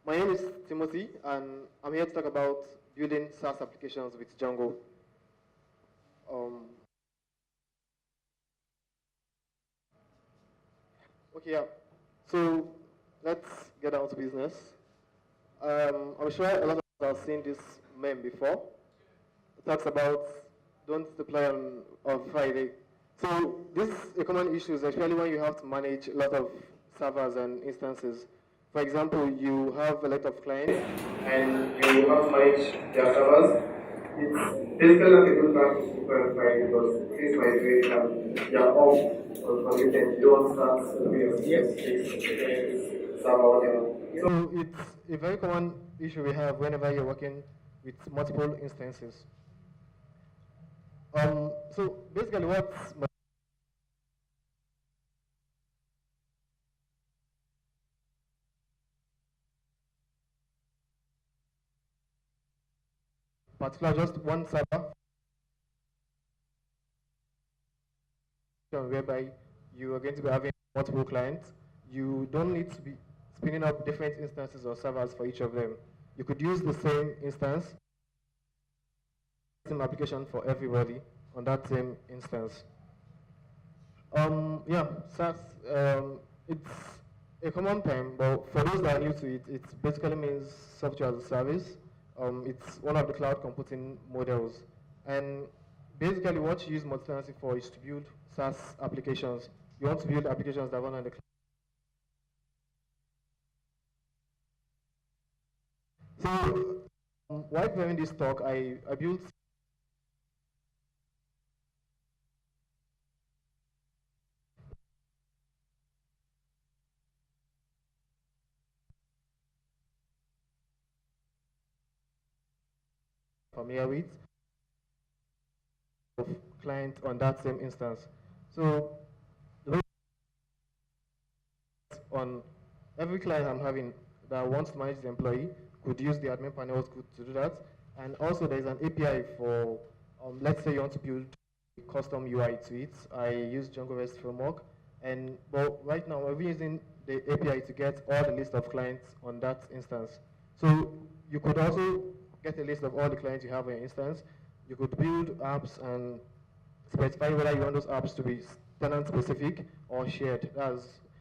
My name is Timothy, and I'm here to talk about building SaaS applications with Django. Um, okay, yeah. So let's get down to business. I'm sure a lot of us have seen this meme before. It talks about don't deploy on Friday. So this is a common issue, especially when you have to manage a lot of servers and instances. For example, you have a lot of clients and you have to manage their servers. It's basically not a good practice to deploy on Friday because things might break and you're off on the weekend. You don't start doing your server, whatever. So it's a very common issue we have whenever you're working with multiple instances. So basically, what's particular just one server whereby you are going to be having multiple clients. You don't need to be spinning up different instances or servers for each of them. You could use the same instance, same application for everybody on that same instance. Yeah, SaaS, it's a common term, but for those that are new to it, it basically means software as a service. It's one of the cloud computing models. And basically what you use multi-tenancy for is to build SaaS applications. You want to build applications that run on the cloud. So while preparing this talk, I built familiar with of client on that same instance. So the way on every client I'm having that wants to manage the employee could use the admin panels to do that. And also there's an API for, let's say you want to build a custom UI to it. I use Django REST framework. But right now we're using the API to get all the list of clients on that instance. So you could also get a list of all the clients you have on your instance. You could build apps and specify whether you want those apps to be tenant specific or shared.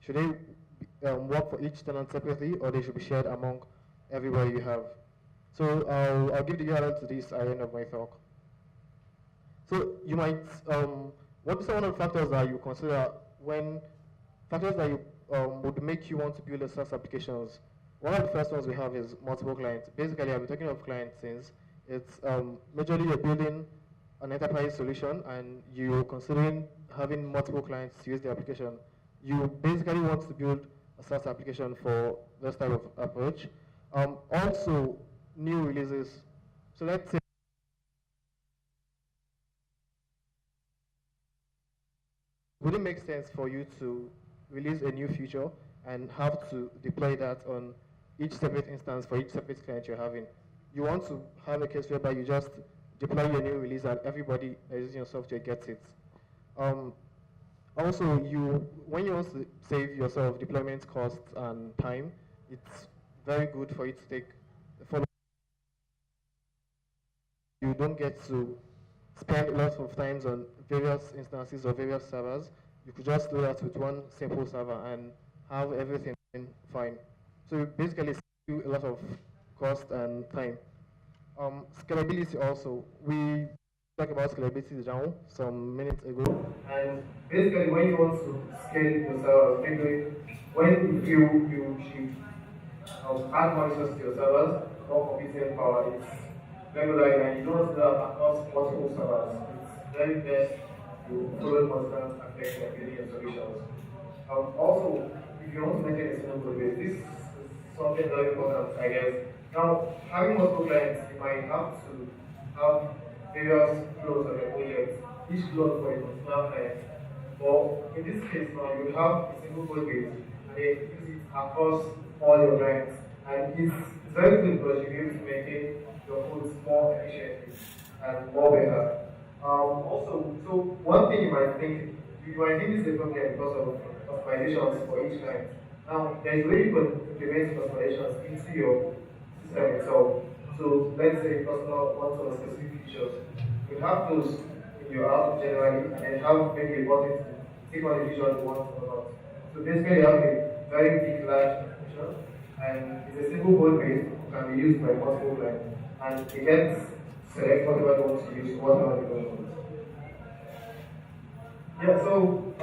Should they work for each tenant separately or they should be shared among everywhere you have. So I'll give the URL to this at the end of my talk. So you might, what are some of the factors that you consider factors that you would make you want to build a SaaS applications? One of the first ones we have is multiple clients. Basically, I've been talking of clients since it's majorly you're building an enterprise solution and you're considering having multiple clients to use the application. You basically want to build a SaaS application for this type of approach. Also, new releases. So let's say would it make sense for you to release a new feature and have to deploy that on each separate instance for each separate client you're having? You want to have a case whereby you just deploy your new release and everybody that is using your software gets it. Also, when you want to save yourself deployment costs and time, it's very good for you to take follow. You don't get to spend lots of times on various instances or various servers. You could just do that with one simple server and have everything fine. So you basically save you a lot of cost and time. Scalability also. We talked about scalability now some minutes ago. And basically when you want to scale your servers, maybe when you feel you should add more resources to your servers, more computing power, it's regular and you don't want to do that across multiple servers. It's very best you follow constant architecture and building your solutions. Also, if you want to maintain a single code base, this is something very important, I guess. Now, having multiple clients, you might have to have various flows on your project, each flow for a particular client. But in this case now, you have a single code base and then use it across all your clients. And it's very good because you'll be able to maintain your codes more efficiently and more better. So one thing you might think this is a problem because of optimizations for each client. Now, there is a way you can implement customizations into your system itself. So let's say customer wants some specific features. You have those in your app generally and have maybe a button to take on the feature you want or not. So basically you have a very big large application and it's a single code base can be used by multiple clients and it gets select whatever you want to use, whatever you don't want. Yeah, so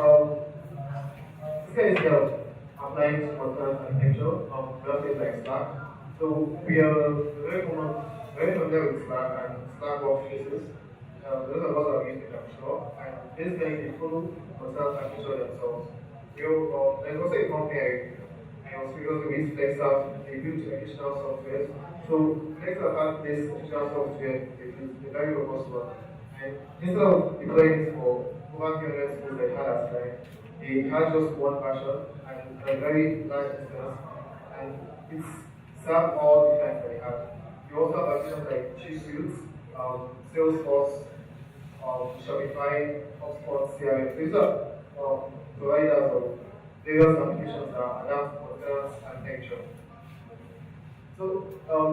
this guy is here applying content architecture of things like Slack. So we are very familiar with Slack and Slack workspaces. Those are lots of using it, I'm sure. And basically they follow content architecture themselves. There's also a company I was because with FlexUp, they built additional software. So FlexUp has this additional software, they built a very robust one. And instead of deploying it for over 300 schools they had at the time, they had just one version and a very large instance, and it's served all the clients that they have. You also have applications like G Suite, Salesforce, Shopify, HubSpot, CRM. These are providers of various applications that adapt for sales architecture. So,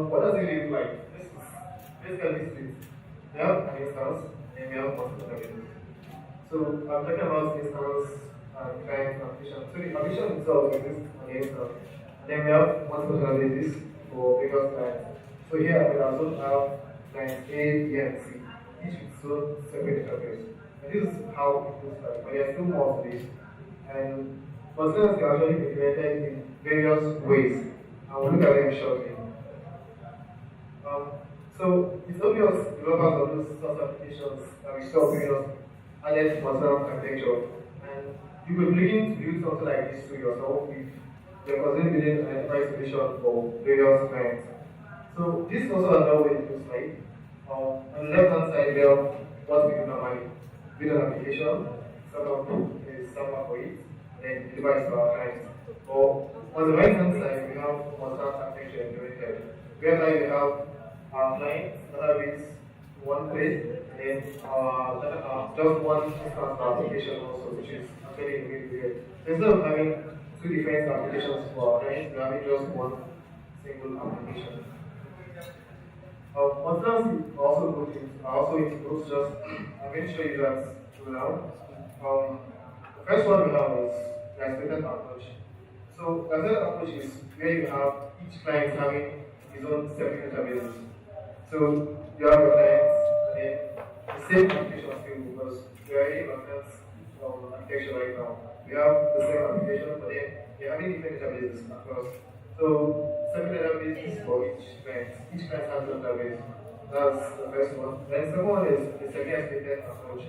what does it look like? This is basically this. We have an instance and we have multiple databases. So, I'm talking about instance client application. So, the application itself exists on the instance. And then we have multiple databases for various clients. So, here we also have clients A, B, and C, each with its own separate database. And this is how it looks like. But there are still more to this. And containers are actually implemented in various ways. And we'll look at them shortly. So it's obvious developers of those SaaS applications that we saw previous added container architecture. And you could begin to build something like this to yourself if you're considering building an enterprise solution for various clients. So this is also another way it looks like. On the left hand side we have what we do normally. Build an application, set up a server for it, and then deliver it to our clients. Or on the right hand side we have container architecture implemented, whereby we have our clients database in one place, and then just one instance application also, which is very, really weird. So instead of having two different applications for our clients, we're having just one single application. Constants are also includes just, I'm going to show you that now. The first one we have is the isolated approach. So the isolated approach is where you have each client having his own separate databases. So you have your clients and then the same application still because we are in advanced architecture right now. We have the same application, but then we are having different databases across. So separate databases for each client. Each client has their database. That's the first one. Then the second one is the semi-isolated approach.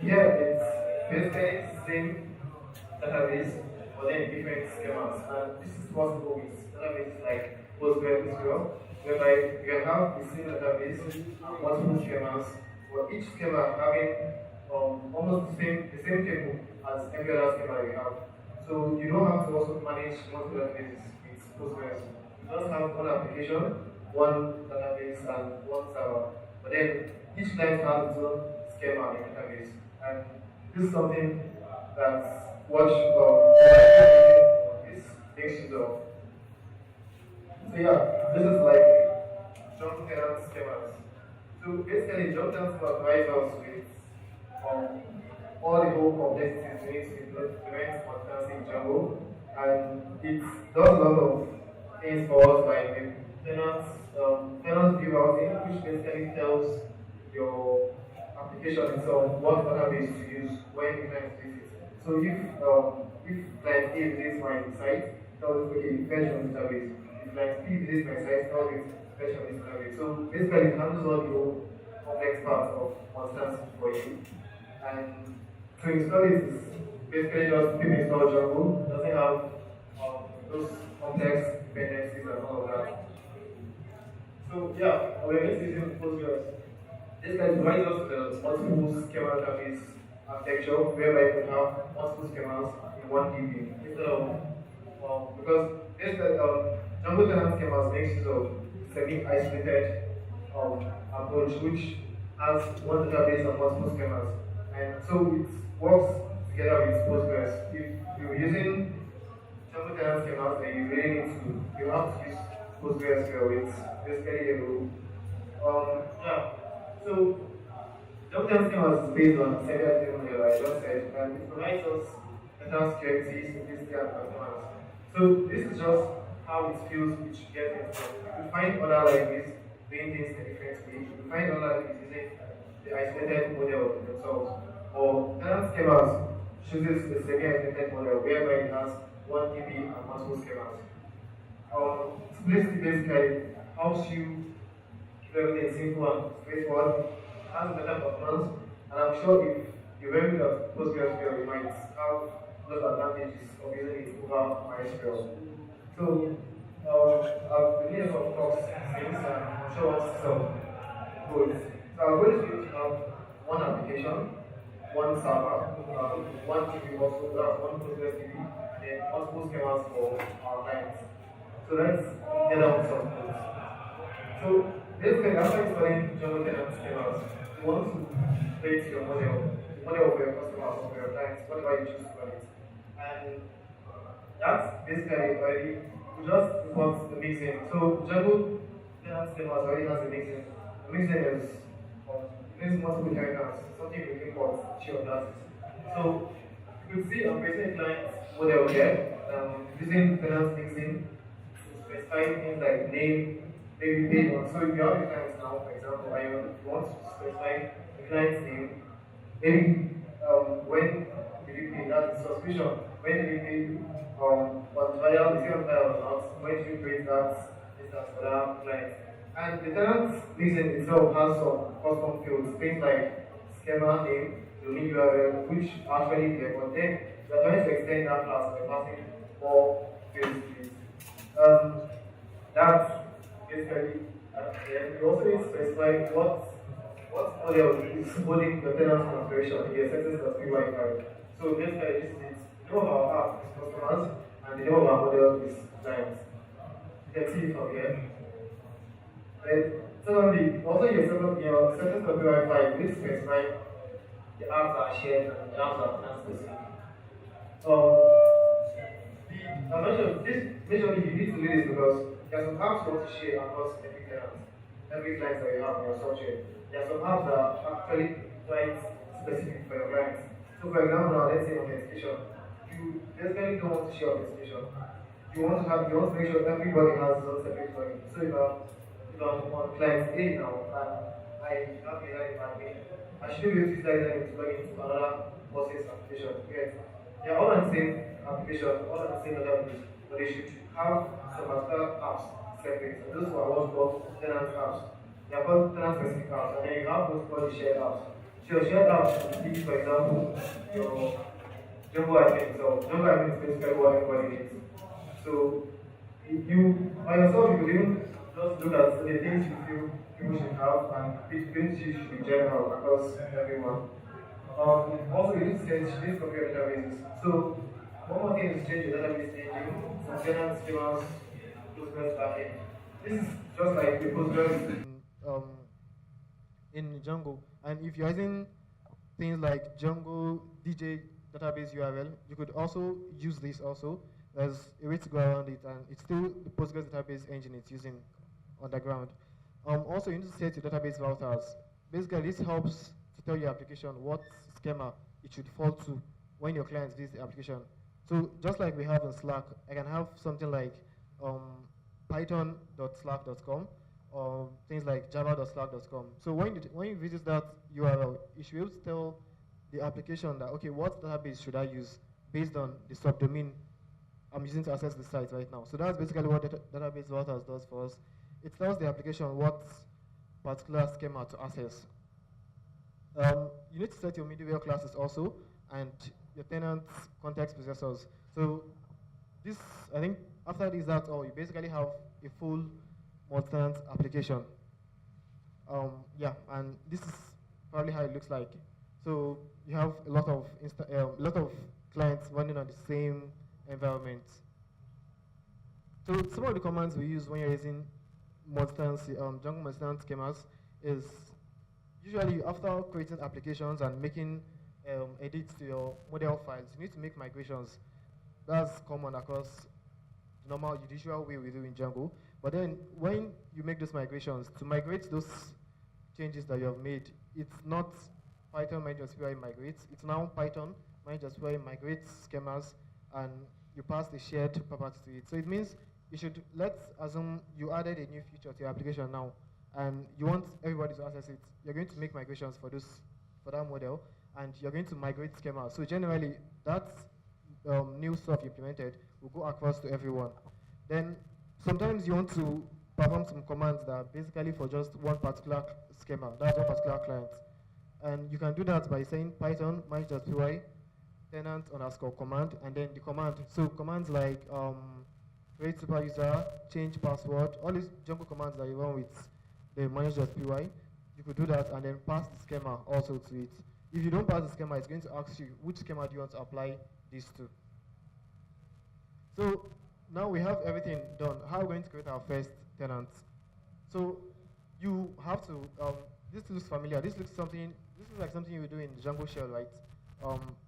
Here it's basically the same database, but then different schemas. And this is possible with databases like PostgreSQL, whereby you can have the same database and multiple schemas, but each schema having almost the same table as every other schema you have. So you don't have to also manage multiple databases with Postgres. You just have one application, one database, and one server. But then each client has its own schema in the database. And this is something that what this makes use of. So yeah, this is like Django Tenant schemas. So basically, Django Tenant provides us with all the whole complexities we need to implement constants in Django, and it does a lot of things for us like the tenants view routing, which basically tells your application itself what database to use when you client visits. So if client A visits my site, it tells okay, fetch from the database. If client B visits my site, it tells it fetch from this database. So basically, it handles all the whole complex parts of constants for you. And to install it is basically just pip install Django. It doesn't have those complex dependencies and all of that. So yeah, we're going to use Postgres. This guy provides us the multiple schema database architecture whereby you can have multiple schemas in one DB instead of because Django Tenant schemas makes use of semi-isolated approach which has one database and multiple schemas. And so it works together with Postgres. If you're using Django tenants came out, then you really need to, you have to use PostgreSQL with basically a rule. Yeah. So Django schema is based on several model, I just said, and it provides us better security, simplicity, and performance. So this is just how it feels which get installed. You could find other libraries doing things in a different way. You could find other libraries using the isolated model themselves. Or tenant schemas chooses a semi-isolated model whereby it has one DB and multiple schemas. Simplicity basically helps you keep everything simple and straightforward, has better performance, and I'm sure if you're very good at PostgreSQL, you might have those advantages of using it over MySQL. So, I've been here for talks since, and I'm sure what's some goals. So, our goal is for you to have one application, one server, one TV also, that's one PostgreSQL, and then multiple schemas for our clients. So let's get on some goals. So basically, after installing Django Tenant schemas, you want to create your model, the model of your customers, of your clients, whatever you choose to call it. And that's basically already, we just import the mixin. So Django Tenant schemas already has a mixin. The mixin is means multiple inheritance, something you can import sure that. So you could see I'm creating a client model here, using tenant mixin to specify things like name, maybe pay on. So if you have a client now, for example, and you want to specify the client's name, maybe when did you pay, that's the suspicion. When did you pay on trial, is it on trial or not? When did you create that instance for that client? And the tenant mixin itself has some custom fields, things like schema name, domain URL, which actually there, but then we are trying to extend that class by passing more fields to it. That's basically, we also need to specify what model is holding the tenant configuration in the settings.py file. So basically, this is the name of our app is customers, and the name of our model is clients. You can see it from here. Then, secondly, also your settings.py file, you need to specify the apps that are shared and the apps that are tenant specific. I mentioned this, majorly you need to do this because there are some apps you want to share across every tenant, every client that you have in your software. There are some apps that are actually client specific for your clients. So for example, now let's say authentication. You basically don't want to share authentication. You want to make sure everybody has its own separate login. So if I'm on client A now and I have a line admin, I should be able to use that line to log into another person's application. Yes. They are all on the same application, all on the same database, but they should have some other apps separate. And those are what's called tenant apps. They are called tenant specific apps, and then you have what's called the shared apps. So your shared apps should be, for example, your Django admin. So Django admin is basically what everybody needs. So if you by yourself you could even just look at the things you feel people should have and which things you should be general across everyone. Also, you need to change compare databases. So, one more thing is change your database engine from tenant schemas to Postgres backend. This is just like the Postgres in Django. And if you're using things like Django DJ database URL, you could also use this also. There's a way to go around it, and it's still the Postgres database engine it's using underground. Also, you need to set your database routers. Basically, this helps to tell your application what schema it should fall to when your clients visit the application. So just like we have in Slack, I can have something like python.slack.com or things like java.slack.com. So when you visit that URL, you should be able to tell the application that, okay, what database should I use based on the subdomain I'm using to access the site right now. So that's basically what database routers does for us. It tells the application what particular schema to access. You need to set your middleware classes also and your tenant context processors. So this, I think, after this, that's all. You basically have a full multi-tenant application. Yeah, and this is probably how it looks like. So you have a lot of clients running on the same environment. So some of the commands we use when you're using multi-tenant, Django multi-tenant schemas is usually after creating applications and making edits to your model files, you need to make migrations. That's common across the normal usual way we do in Django. But then when you make those migrations, to migrate those changes that you have made, it's not Python -py migrates. It's now Python -py migrates schemas, and you pass the shared property to it. So it means let's assume you added a new feature to your application now, and you want everybody to access it. You're going to make migrations for that model, and you're going to migrate schema. So generally, that new stuff implemented will go across to everyone. Then sometimes you want to perform some commands that are basically for just one particular schema, that's one particular client. And you can do that by saying Python -py tenant _ command, and then the command. So commands like create super user, change password, all these Django commands that you run with the -py, you could do that and then pass the schema also to it. If you don't pass the schema, it's going to ask you which schema do you want to apply this to. So now we have everything done. How are we going to create our first tenant? So you have to, this looks familiar. This looks like something you would do in Django shell, right?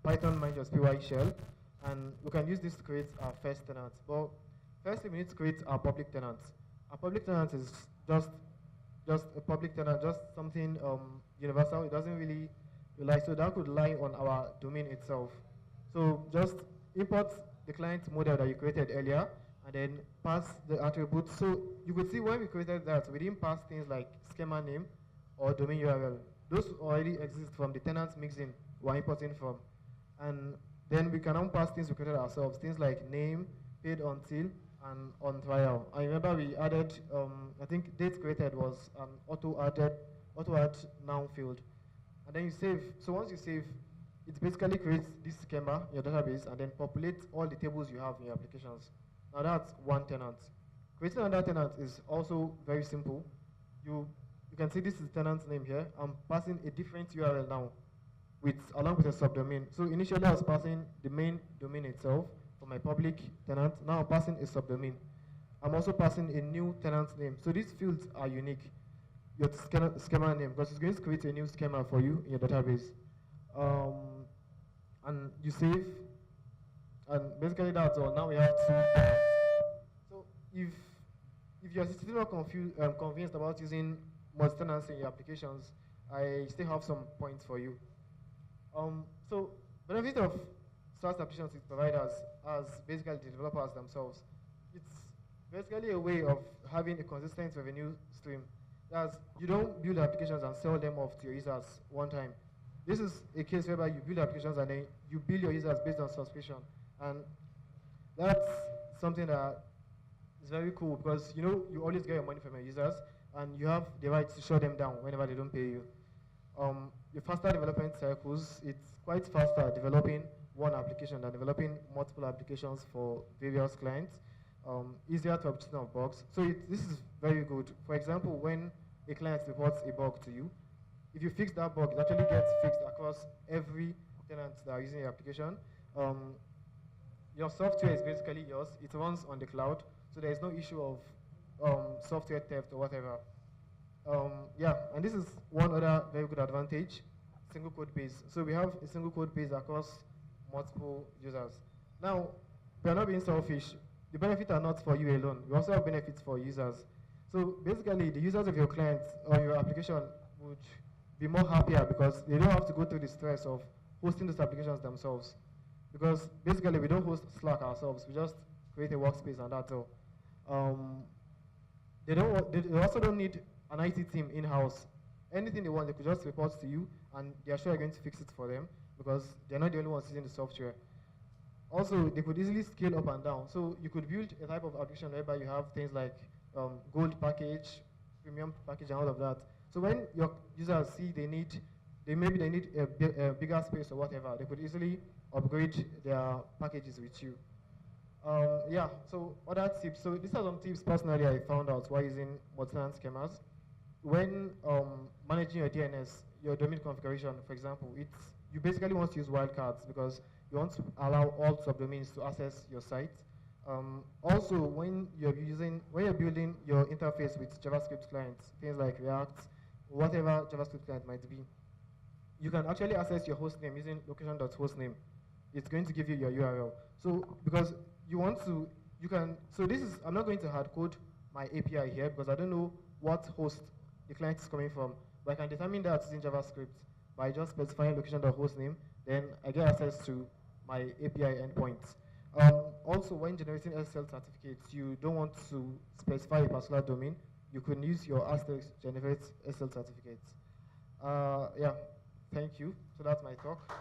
Python -py shell, and we can use this to create our first tenant. But firstly, we need to create our public tenant. Our public tenant is just a public tenant, just something universal. It doesn't really rely, so that could rely on our domain itself. So just import the client model that you created earlier, and then pass the attributes. So you could see when we created that, we didn't pass things like schema name or domain URL. Those already exist from the tenant mixin we're importing from. And then we can now pass things we created ourselves, things like name, paid until, and on trial. I remember we added, I think date created was an auto add noun field. And then you save. So once you save, it basically creates this schema in your database and then populates all the tables you have in your applications. Now that's one tenant. Creating another tenant is also very simple. You can see this is the tenant's name here. I'm passing a different URL now along with a subdomain. So initially I was passing the main domain itself for my public tenant. Now I'm passing a subdomain. I'm also passing a new tenant name. So these fields are unique. Your schema name, because it's going to create a new schema for you in your database. And you save, and basically that's all. Now we have two tenants. So if you're still not convinced about using multi-tenancy in your applications, I still have some points for you. So benefit of SaaS applications with providers as basically the developers themselves. It's basically a way of having a consistent revenue stream. As you don't build applications and sell them off to your users one time. This is a case whereby you build applications and then you bill your users based on subscription. And that's something that is very cool because you always get your money from your users and you have the right to shut them down whenever they don't pay you. Your faster development cycles, it's quite faster developing one application than developing multiple applications for various clients. Easier to obtain of bugs. So this is very good. For example, when a client reports a bug to you, if you fix that bug, it actually gets fixed across every tenant that are using your application. Your software is basically yours. It runs on the cloud, so there is no issue of software theft or whatever. Yeah, and this is one other very good advantage, single code base. So we have a single code base across multiple users. Now, we are not being selfish. The benefits are not for you alone. You also have benefits for users. So basically, the users of your client or your application would be more happier because they don't have to go through the stress of hosting those applications themselves. Because basically, we don't host Slack ourselves. We just create a workspace and that's all. They also don't need an IT team in-house. Anything they want, they could just report to you, and they're sure you're going to fix it for them because they're not the only ones using the software. Also, they could easily scale up and down. So you could build a type of application whereby you have things like gold package, premium package, and all of that. So when your users see maybe they need a bigger space or whatever, they could easily upgrade their packages with you. Yeah, so other tips. So these are some tips personally I found out while using multi-tenant schemas. When managing your DNS, your domain configuration, for example, you basically want to use wildcards because you want to allow all subdomains to access your site. Also, when you're building your interface with JavaScript clients, things like React, whatever JavaScript client might be, you can actually access your hostname using location.hostname. it's going to give you your URL. So because you want to, you can, so this is, I'm not going to hard code my API here because I don't know what host the client is coming from, but I can determine that using JavaScript by just specifying location.host name, then I get access to my API endpoints. Also, when generating SSL certificates, you don't want to specify a particular domain. You can use your asterisk generate SSL certificates. Yeah, thank you. So that's my talk.